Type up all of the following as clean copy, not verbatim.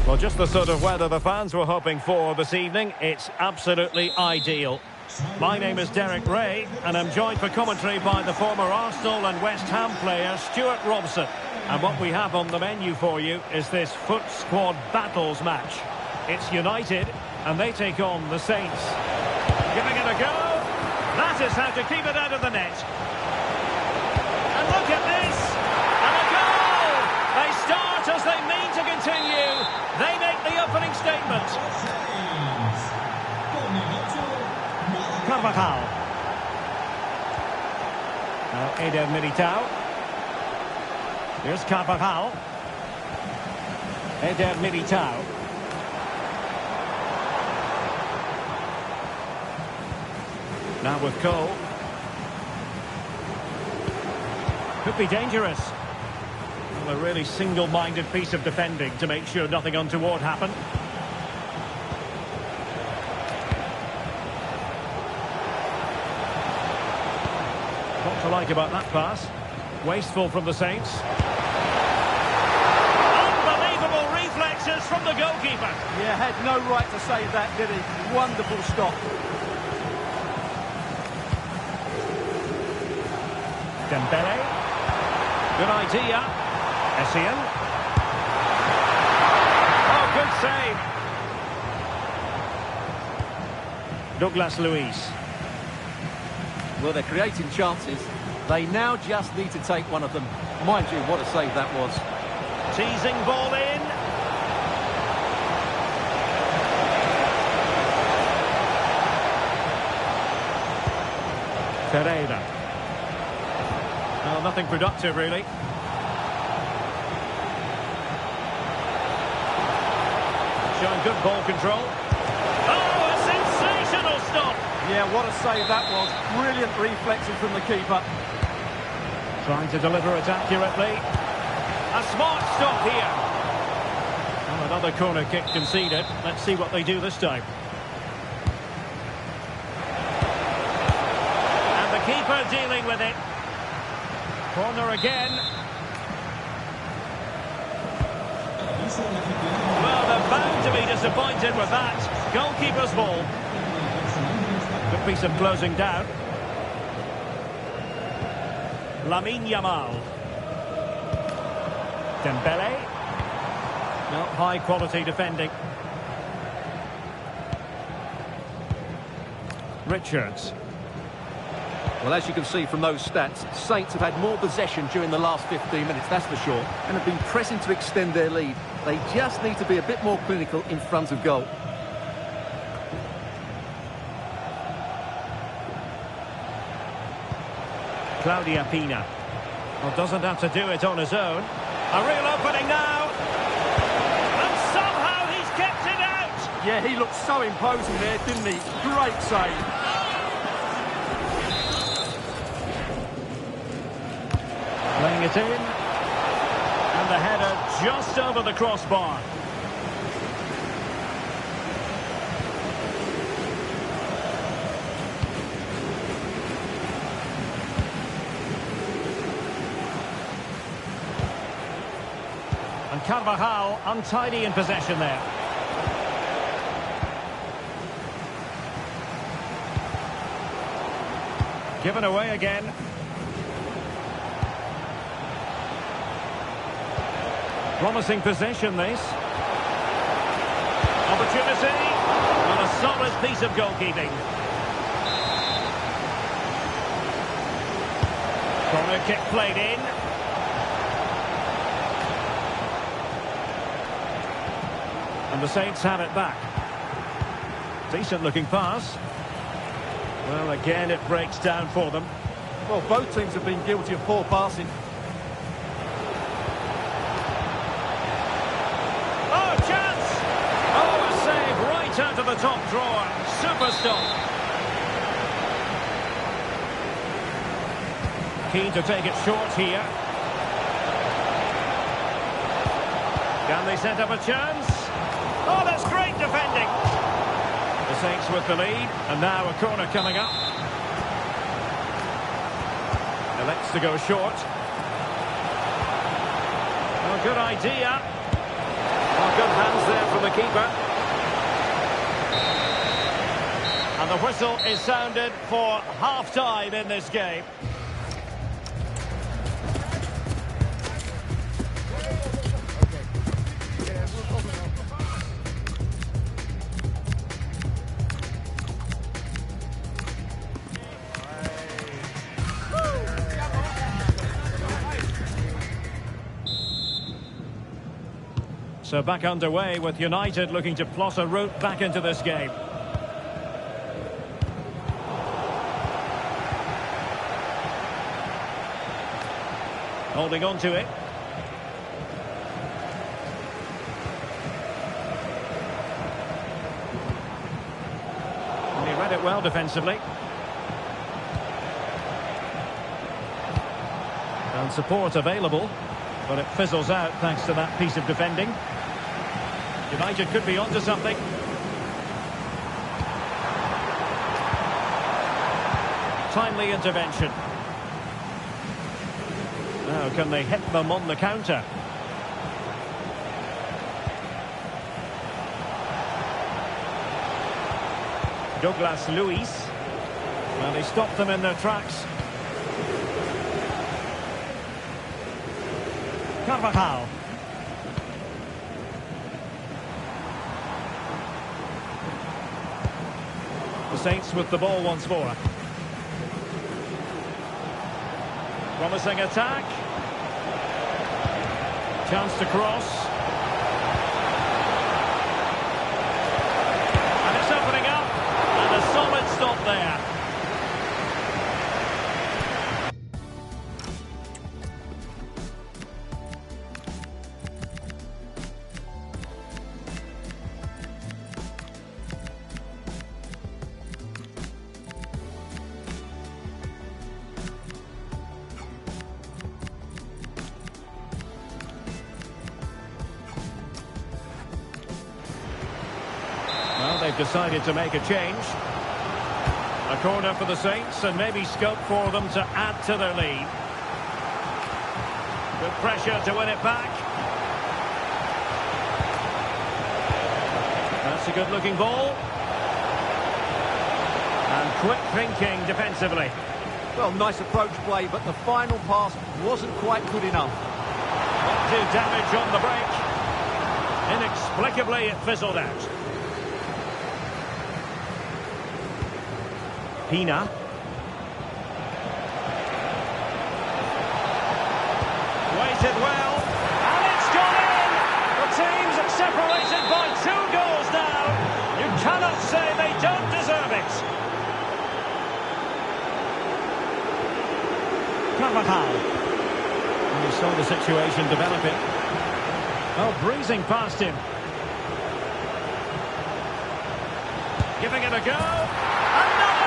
Well, just the sort of weather the fans were hoping for this evening. It's absolutely ideal. My name is Derek Ray, and I'm joined for commentary by the former Arsenal and West Ham player Stuart Robson. And what we have on the menu for you is this Foot Squad Battles match. It's United, and they take on the Saints. Giving it a go. That is how to keep it out of the net. And look at this. And a goal! They start as they mean to continue. They make the opening statement. Carvajal. Now Eder Militao. Here's Carvajal. Eder Militao. Now with Cole. Could be dangerous. Well, a really single-minded piece of defending to make sure nothing untoward happened. What to like about that pass? Wasteful from the Saints. Unbelievable reflexes from the goalkeeper. Yeah, had no right to save that, did he? Wonderful stop. Dembele. Good idea. Essien. Oh, good save. Douglas Luiz. Well, they're creating chances. They now just need to take one of them. Mind you, what a save that was. Teasing ball in. Pereira. Well, nothing productive, really. Showing good ball control. Oh, a sensational stop! Yeah, what a save that was. Brilliant reflexes from the keeper. Trying to deliver it accurately. A smart stop here. Well, another corner kick conceded. Let's see what they do this time. And the keeper dealing with it. Corner again. Well, they're bound to be disappointed with that. Goalkeeper's ball. Good piece of closing down. Lamine Yamal. Dembele. No, high quality defending. Richards. Well, as you can see from those stats, Saints have had more possession during the last 15 minutes, that's for sure, and have been pressing to extend their lead. They just need to be a bit more clinical in front of goal. Claudia Pina. Well, doesn't have to do it on his own. A real opening now. And somehow he's kept it out. Yeah, he looked so imposing there, didn't he? Great save. Playing it in. And the header just over the crossbar. And Carvajal untidy in possession there. Given away again. Promising possession, this. Opportunity. And a solid piece of goalkeeping. Corner kick played in. And the Saints have it back. Decent looking pass. Well, again, it breaks down for them. Well, both teams have been guilty of poor passing. Out of the top drawer. Super stop. Keen to take it short here. Can they set up a chance? Oh, that's great defending. The Saints with the lead. And now a corner coming up. Elects to go short. Oh, good idea. Oh, good Hands there from the keeper. And the whistle is sounded for half-time in this game. So back underway with United looking to plot a route back into this game. Holding on to it. And he read it well defensively. And support available, but it fizzles out thanks to that piece of defending. United could be onto something. Timely intervention. Now, can they hit them on the counter? Douglas Luiz. Well, they stopped them in their tracks. Carvajal. The Saints with the ball once more. Promising attack. Chance to cross. And it's opening up. And a solid stop there. Well, they've decided to make a change. A corner for the Saints and maybe scope for them to add to their lead. Good pressure to win it back. That's a good-looking ball. And quick thinking defensively. Well, nice approach play, but the final pass wasn't quite good enough. Won't do damage on the break. Inexplicably, it fizzled out. Pina. Waited well, and it's gone in! The team's separated by 2 goals now. You cannot say they don't deserve it. Carvajal. And he saw the situation developing. Oh, breezing past him. Giving it a go. Another!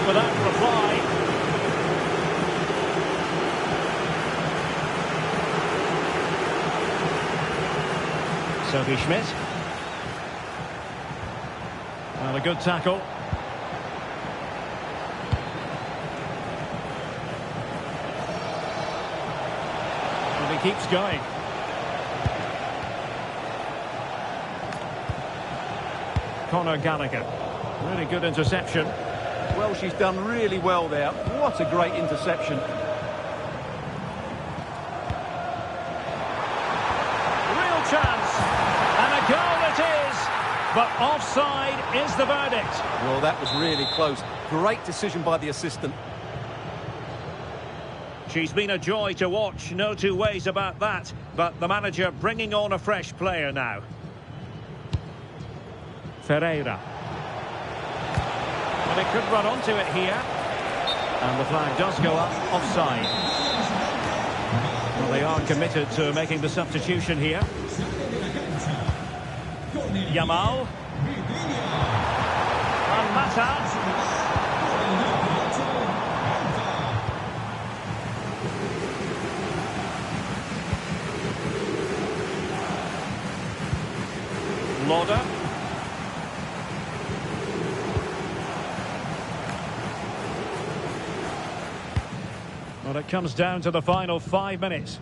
Without reply. Sophie Schmidt. Well, a good tackle. And he keeps going. Conor Gallagher. Really good interception. Well, she's done really well there. What a great interception. Real chance. And a goal it is. But offside is the verdict. Well, that was really close. Great decision by the assistant. She's been a joy to watch, no two ways about that. But the manager bringing on a fresh player now. Ferreira. But it could run onto it here. And the flag does go up offside. Well, they are committed to making the substitution here. Yamal. And Mata. Lauder. Well, it comes down to the final 5 minutes.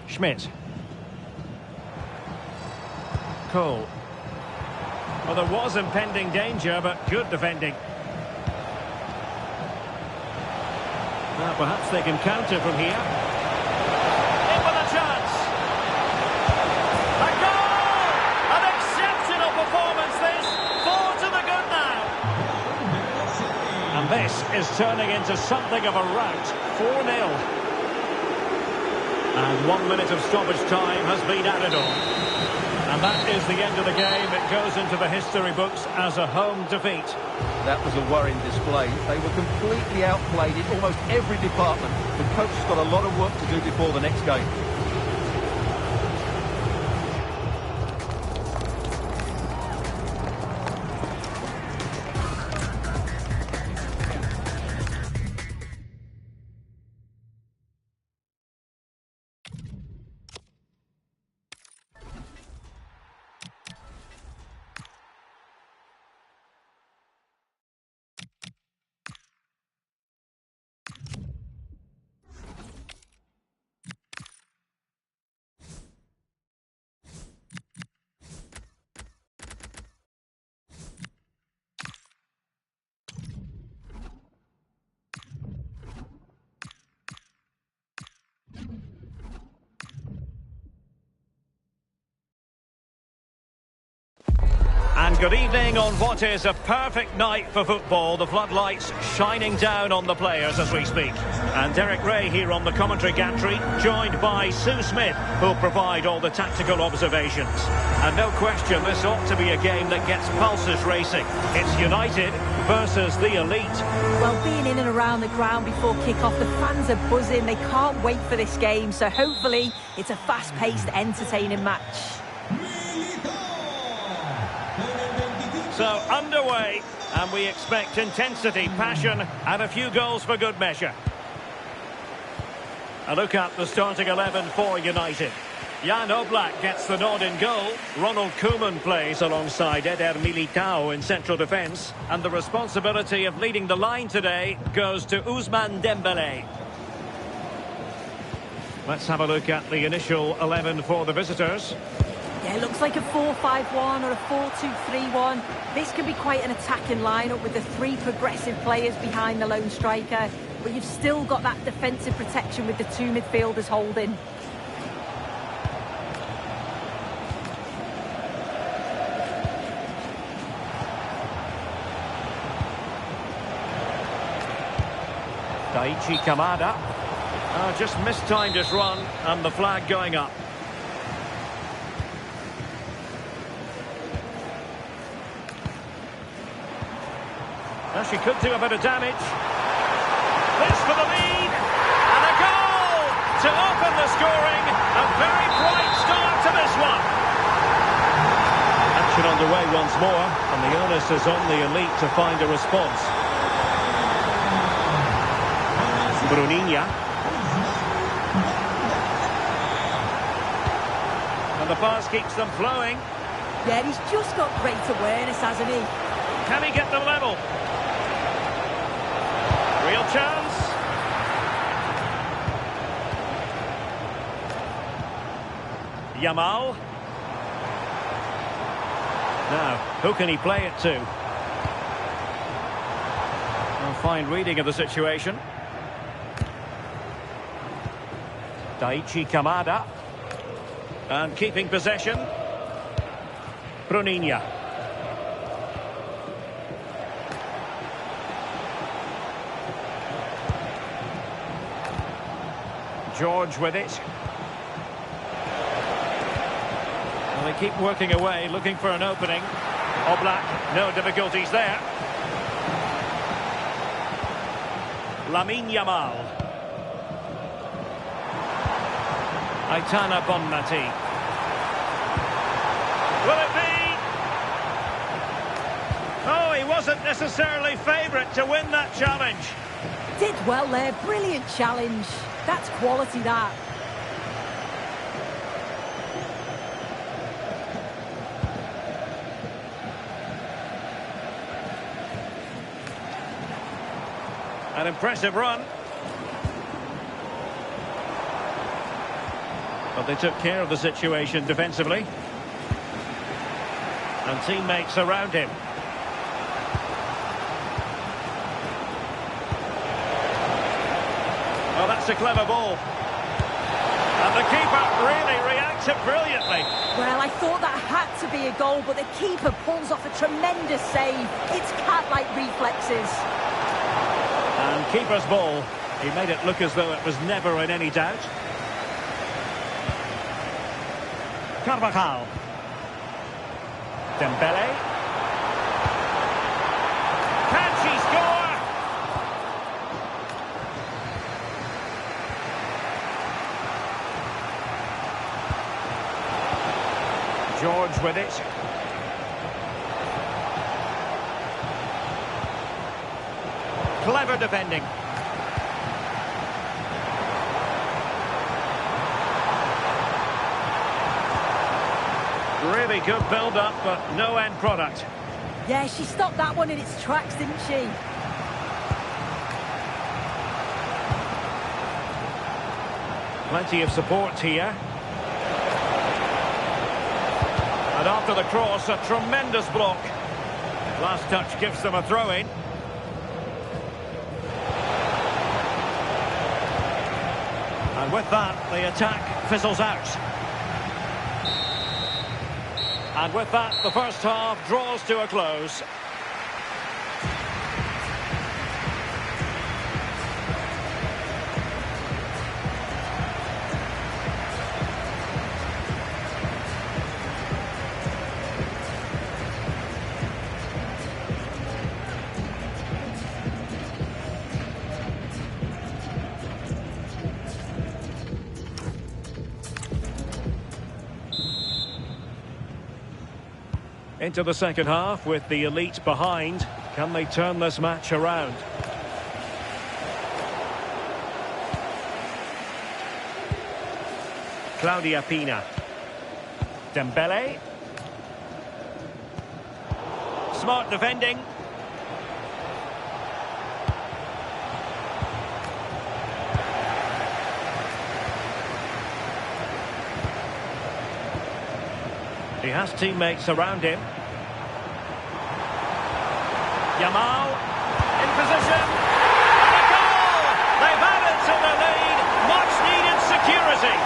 Schmidt. Cole. Well, there was impending danger, but good defending. Now, perhaps they can counter from here. In with a chance. A goal! An exceptional performance, this. 4 to the good now. And this is turning into something of a rout. 4-0. And 1 minute of stoppage time has been added on. And that is the end of the game. It goes into the history books as a home defeat. That was a worrying display. They were completely outplayed in almost every department. The coach has got a lot of work to do before the next game. And good evening on what is a perfect night for football. The floodlights shining down on the players as we speak. And Derek Ray here on the commentary gantry, joined by Sue Smith, who'll provide all the tactical observations. And no question, this ought to be a game that gets pulses racing. It's United versus the elite. Well, being in and around the ground before kick-off, the fans are buzzing. They can't wait for this game. So hopefully it's a fast-paced, entertaining match. So underway, and we expect intensity, passion, and a few goals for good measure. A look at the starting 11 for United. Jan Oblak gets the nod in goal. Ronald Koeman plays alongside Eder Militao in central defence. And the responsibility of leading the line today goes to Ousmane Dembélé. Let's have a look at the initial 11 for the visitors. Yeah, it looks like a 4-5-1 or a 4-2-3-1. This can be quite an attacking lineup with the 3 progressive players behind the lone striker. But you've still got that defensive protection with the 2 midfielders holding. Daichi Kamada. Just mistimed his run, and the flag going up. Well, she could do a bit of damage. This for the lead. And a goal to open the scoring. A very bright start to this one. Action underway once more. And the onus is on the elite to find a response. Bruninha. And the pass keeps them flowing. Yeah, he's just got great awareness, hasn't he? Can he get the level? Real chance. Yamal. Now, who can he play it to? A fine reading of the situation. Daichi Kamada. And keeping possession. Bruninha. George with it. Well, they keep working away, looking for an opening. Oblak, no difficulties there. Lamine Yamal. Aitana Bonmati. wasn't necessarily favourite to win that challenge. Did well there, brilliant challenge. That's quality, that. An impressive run. But they took care of the situation defensively. And teammates around him. Well, that's a clever ball. And the keeper really reacted brilliantly. Well, I thought that had to be a goal, but the keeper pulls off a tremendous save. It's cat-like reflexes. And keeper's ball. He made it look as though it was never in any doubt. Carvajal. Dembele. Can she score? George with it. Clever defending. Really good build-up, but no end product. Yeah, she stopped that one in its tracks, didn't she? Plenty of support here. And after the cross, a tremendous block. Last touch gives them a throw-in. And with that, the attack fizzles out. And with that, the first half draws to a close. Into the second half with the elite behind. Can they turn this match around? Claudia Pina. Dembele. Smart defending. He has teammates around him. Yamal in position. And a goal! They've added to the lead. Much needed security.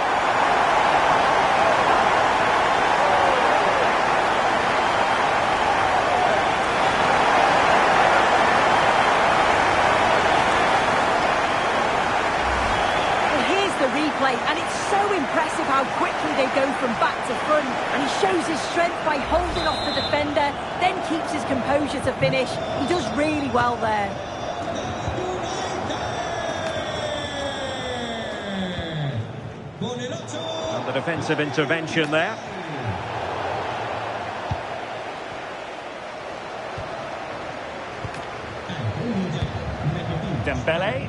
Well, here's the replay, and it's so impressive how quickly they go from back to front, and he shows his strength by holding off the defender, then keeps his composure to finish. He does really well there. And the defensive intervention there. Dembele.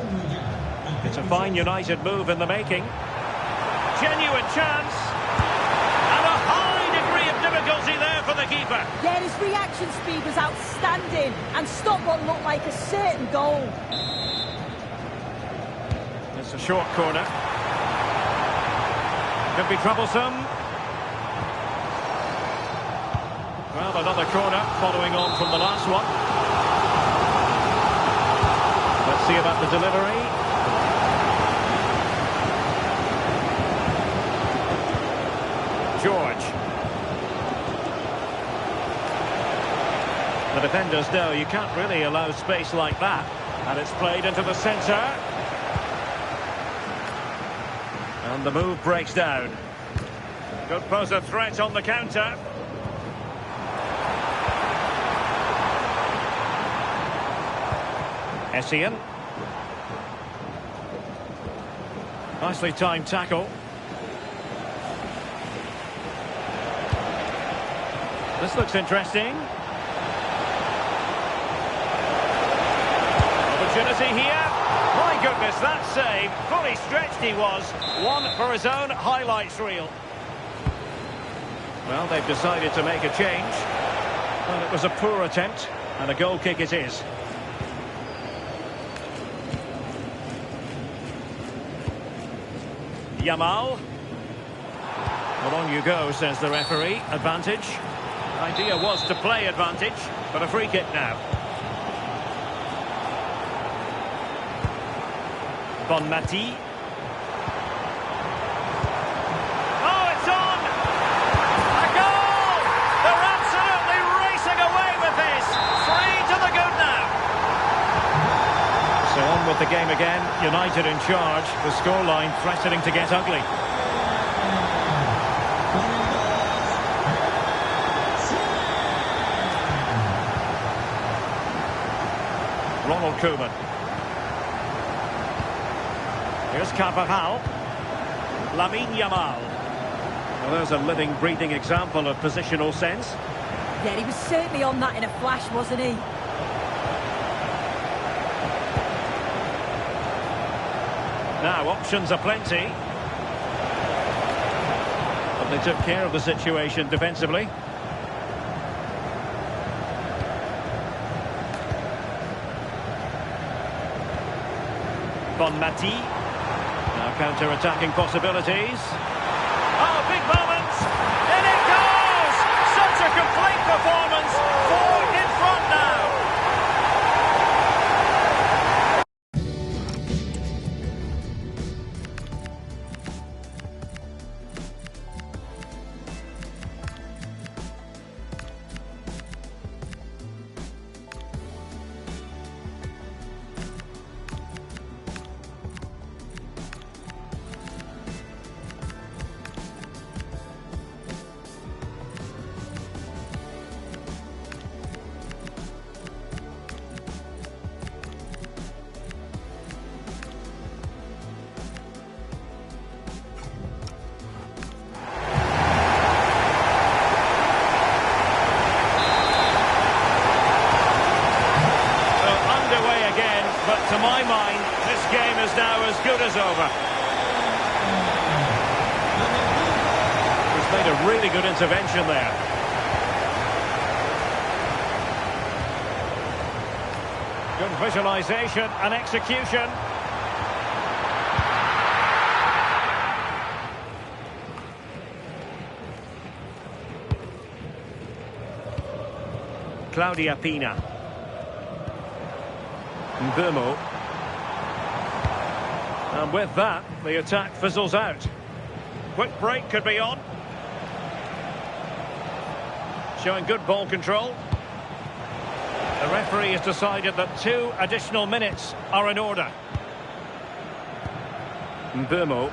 It's a fine United move in the making. Genuine chance. And a high degree of difficulty there for the keeper. Yeah, his reaction speed was outstanding and stopped what looked like a certain goal. It's a short corner. Could be troublesome. Well, another corner following on from the last one. Let's see about the delivery. George. The defenders know you can't really allow space like that. And it's played into the centre. And the move breaks down. Could pose a threat on the counter. Essien. Nicely timed tackle. This looks interesting. opportunity here. My goodness, that save. Fully stretched he was. One for his own highlights reel. Well, they've decided to make a change. Well, it was a poor attempt, and a goal kick it is. Yamal. Well, on you go, says the referee. Advantage. Idea was to play advantage, but a free kick now. Bonmati. Oh, it's on! A goal! They're absolutely racing away with this. 3 to the good now. So on with the game again. United in charge. The scoreline threatening to get ugly. Ronald Koeman. Here's Carvajal. Lamine Yamal. Well, there's a living, breathing example of positional sense. Yeah, he was certainly on that in a flash, wasn't he? Now, options are plenty. But they took care of the situation defensively. Bonmati. Now counter-attacking possibilities. Oh, big moment! In it goes! Such a complete performance. 4 in front now. To my mind, this game is now as good as over. He's made a really good intervention there. Good visualisation and execution. Claudia Pina. Mbeumo. And with that, the attack fizzles out. Quick break could be on. Showing good ball control. The referee has decided that 2 additional minutes are in order. Mbeumo.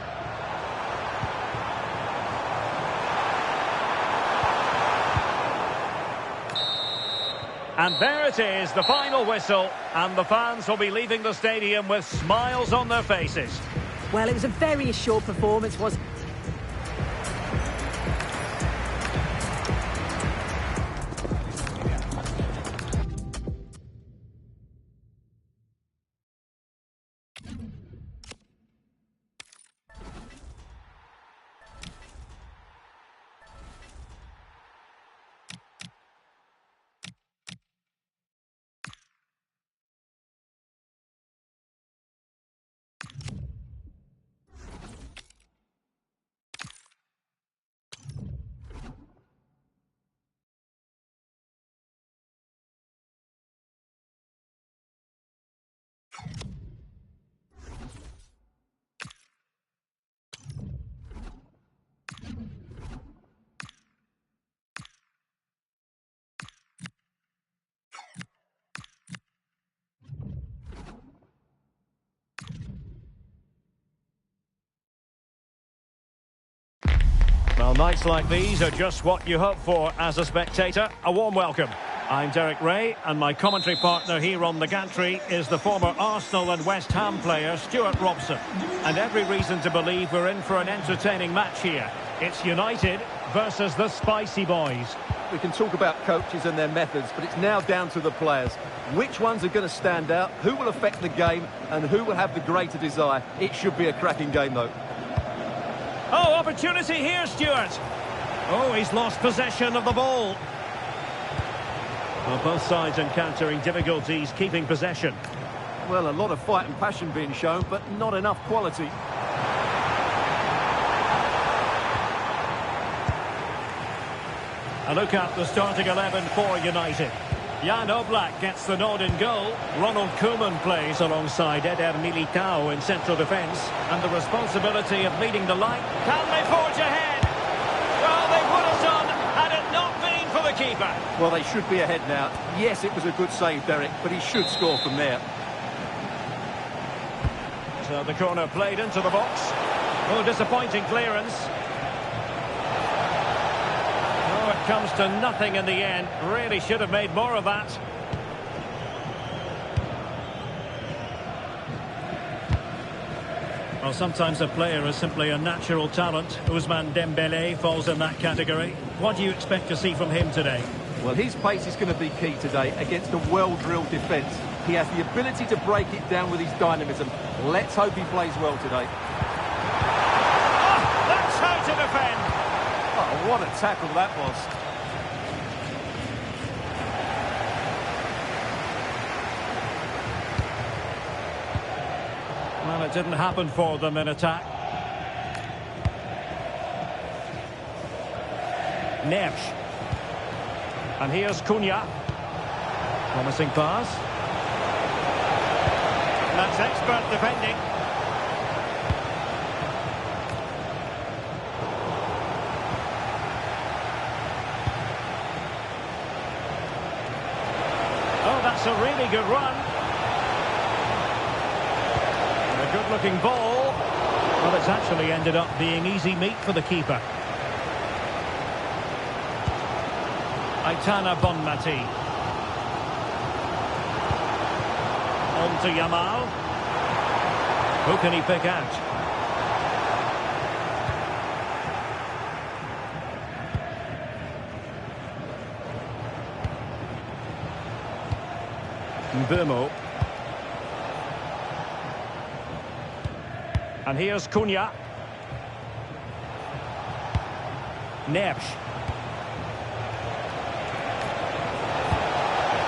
And there it is, the final whistle, and the fans will be leaving the stadium with smiles on their faces. Well, it was a very assured performance, wasn't it? Well, nights like these are just what you hope for as a spectator. A warm welcome. I'm Derek Ray, and my commentary partner here on the gantry is the former Arsenal and West Ham player Stuart Robson. And every reason to believe we're in for an entertaining match here. It's United versus the Spicy Boys. we can talk about coaches and their methods, but it's now down to the players. Which ones are going to stand out, who will affect the game, and who will have the greater desire? It should be a cracking game, though. Oh, opportunity here, Stuart. Oh, he's lost possession of the ball. Well, both sides encountering difficulties keeping possession. Well, a lot of fight and passion being shown, but not enough quality. A look at the starting 11 for United. Jan Oblak gets the nod in goal. Ronald Koeman plays alongside Eder Militao in central defence. And the responsibility of leading the line. Can they forge ahead? Well, they would have done had it not been for the keeper. Well, they should be ahead now. Yes, it was a good save, Derek, but he should score from there. So the corner played into the box. Oh, disappointing clearance. Oh, it comes to nothing in the end. Really should have made more of that. Well, sometimes a player is simply a natural talent. Ousmane Dembélé falls in that category. What do you expect to see from him today? Well, his pace is going to be key today against a well-drilled defence. He has the ability to break it down with his dynamism. Let's hope he plays well today. Oh, that's how to defend. Oh, what a tackle that was. Well, it didn't happen for them in attack. Neves. And here's Cunha. Promising pass. That's expert defending. Oh, that's a really good run. And a good-looking ball. Well, it's actually ended up being easy meat for the keeper. Aitana Bonmati. On to Yamal. Who can he pick out? Mbeumo. And here's Cunha. Neves.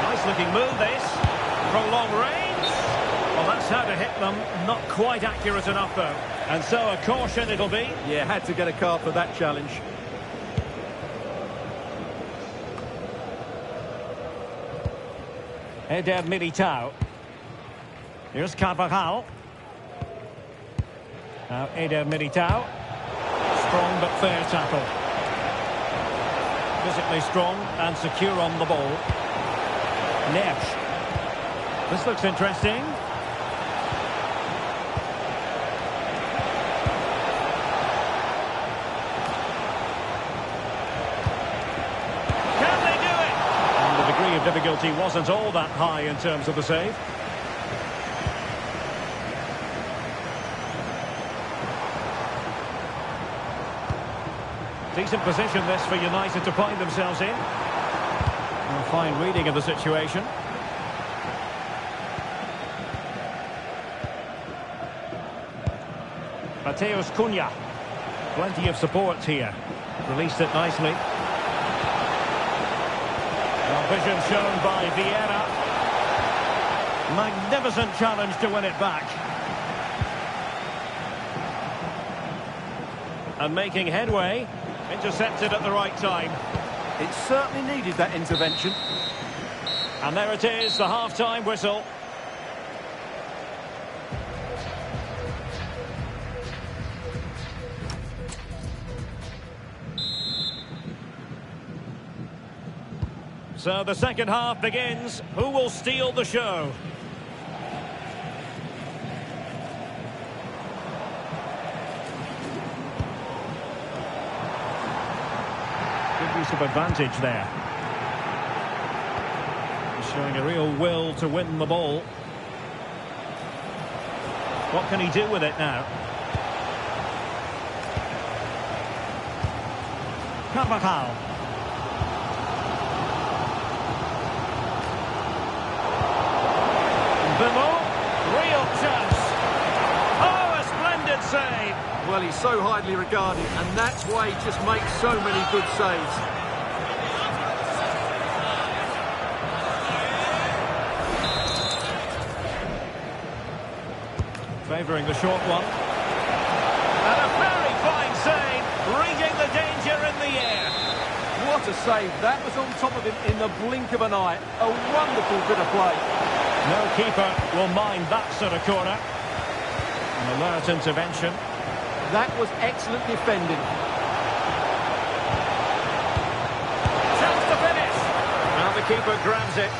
Nice looking move this. From long range. Well, that's how to hit them. Not quite accurate enough, though. And so a caution it'll be. Yeah, had to get a card for that challenge. Eder Militao. Here's Carvajal. Now Eder Militao. Strong but fair tackle. Physically strong and secure on the ball. Neves. This looks interesting. Can they do it? And the degree of difficulty wasn't all that high in terms of the save. Decent position this for United to find themselves in. A fine reading of the situation. Mateus Cunha. Plenty of support here. Released it nicely. Well, vision shown by Vieira. Magnificent challenge to win it back. And making headway. Intercepted at the right time. It certainly needed that intervention. And there it is, the half-time whistle. So the second half begins. Who will steal the show? Good use of advantage there. He's showing a real will to win the ball. What can he do with it now? Carvajal. save. Well, he's so highly regarded, and that's why he just makes so many good saves. Favouring the short one. And a very fine save, reading the danger in the air. What a save. That was on top of him in the blink of an eye. A wonderful bit of play. No keeper will mind that sort of corner. An alert intervention. That was excellent defending. Chance to finish. Now the keeper grabs it.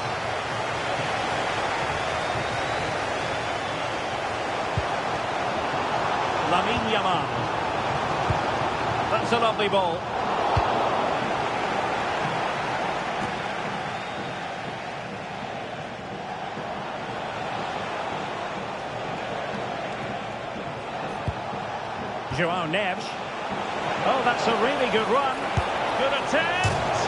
Lamine Yamal. That's a lovely ball. João Neves. Oh, that's a really good run. Good attempt.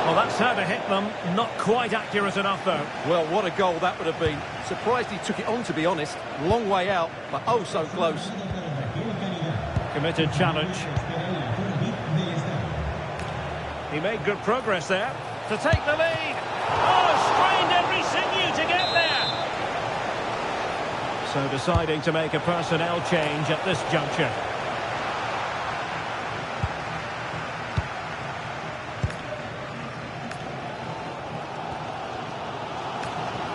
Well, that's how to hit them. Not quite accurate enough, though. Well, what a goal that would have been. Surprised he took it on, to be honest. Long way out, but oh so close. Committed challenge. He made good progress there to take the lead. Oh, strained every sinew to get there. So deciding to make a personnel change at this juncture.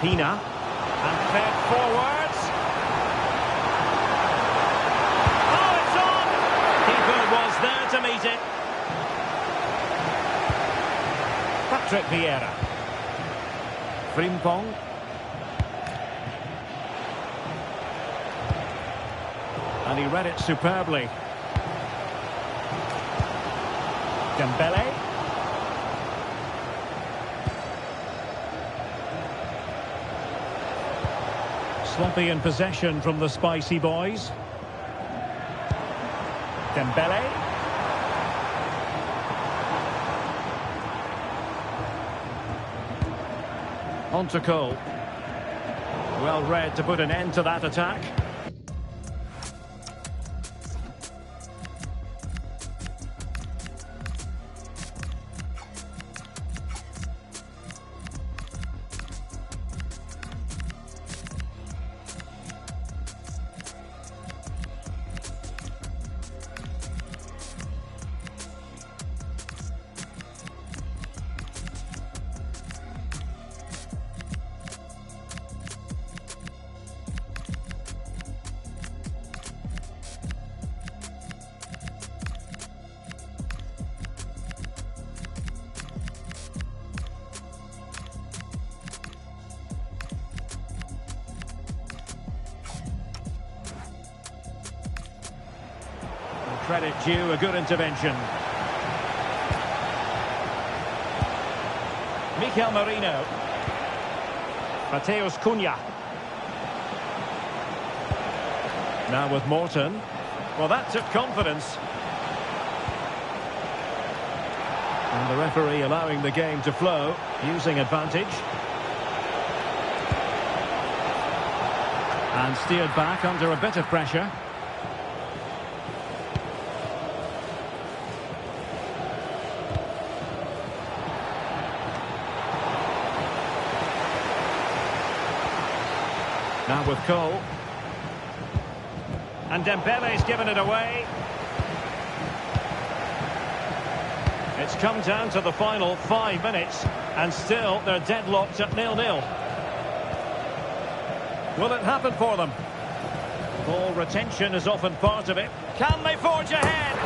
Pina, and fed forwards. Oh, it's on! Keeper was there to meet it. Patrick Vieira. Frimpong. And he read it superbly. Dembele. Sloppy in possession from the spicy boys. Dembele. On to Cole. Well read to put an end to that attack. Credit due, a good intervention. Mikel Merino. Mateus Cunha. Now with Morton. Well, that took confidence. And the referee allowing the game to flow, using advantage. And steered back under a bit of pressure. Now with Cole. And Dembele's given it away. It's come down to the final 5 minutes, and still they're deadlocked at 0-0. Will it happen for them? Ball retention is often part of it. Can they forge ahead?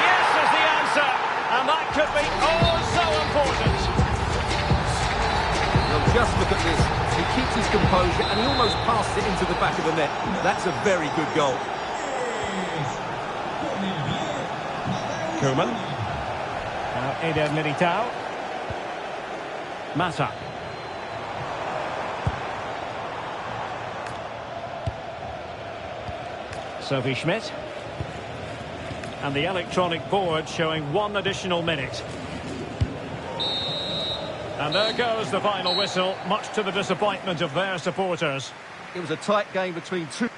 Yes is the answer, and that could be oh so important. Well, just look at this. He keeps his composure and he almost passes it into the back of the net. That's a very good goal. Koeman. Now Eder Militao. Mata. Sophie Schmidt. And the electronic board showing 1 additional minute. And there goes the final whistle, much to the disappointment of their supporters. It was a tight game between two.